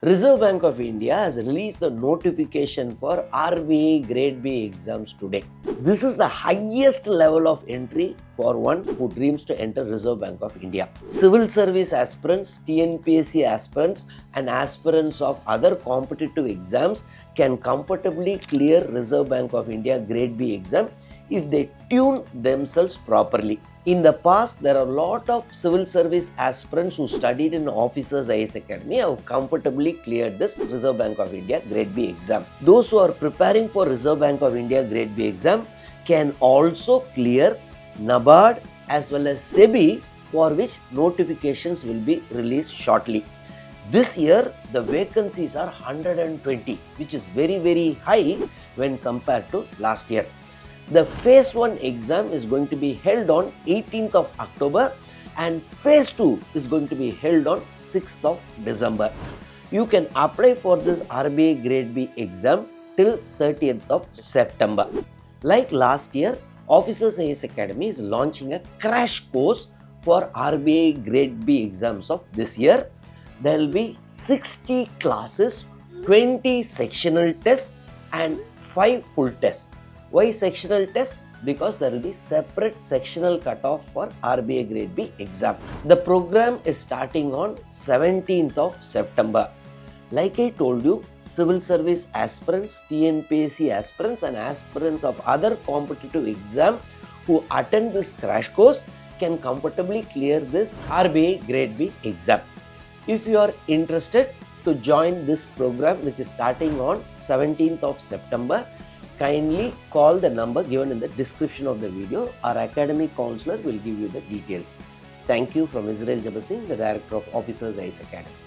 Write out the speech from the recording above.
Reserve Bank of India has released the notification for RBI Grade B exams today. This is the highest level of entry for one who dreams to enter Reserve Bank of India. Civil service aspirants, TNPSC aspirants and aspirants of other competitive exams can comfortably clear Reserve Bank of India Grade B exam if they tune themselves properly. In the past, there are a lot of civil service aspirants who studied in Officers IAS Academy have comfortably cleared this Reserve Bank of India Grade B exam. Those who are preparing for Reserve Bank of India Grade B exam can also clear NABARD as well as SEBI, for which notifications will be released shortly. This year, the vacancies are 120, which is very high when compared to last year. The phase 1 exam is going to be held on 18th of October and phase 2 is going to be held on 6th of December. You can apply for this RBI Grade B exam till 30th of September. Like last year, Officers IAS Academy is launching a crash course for RBI Grade B exams of this year. There will be 60 classes, 20 sectional tests and 5 full tests. Why sectional tests? Because there will be separate sectional cutoff for RBI Grade B exam. The program is starting on 17th of September. Like I told you, civil service aspirants, TNPSC aspirants and aspirants of other competitive exam who attend this crash course can comfortably clear this RBI Grade B exam. If you are interested to join this program, which is starting on 17th of September, kindly call the number given in the description of the video. Our academic counselor will give you the details. Thank you from Jebasingh, the Director of Officers IAS Academy.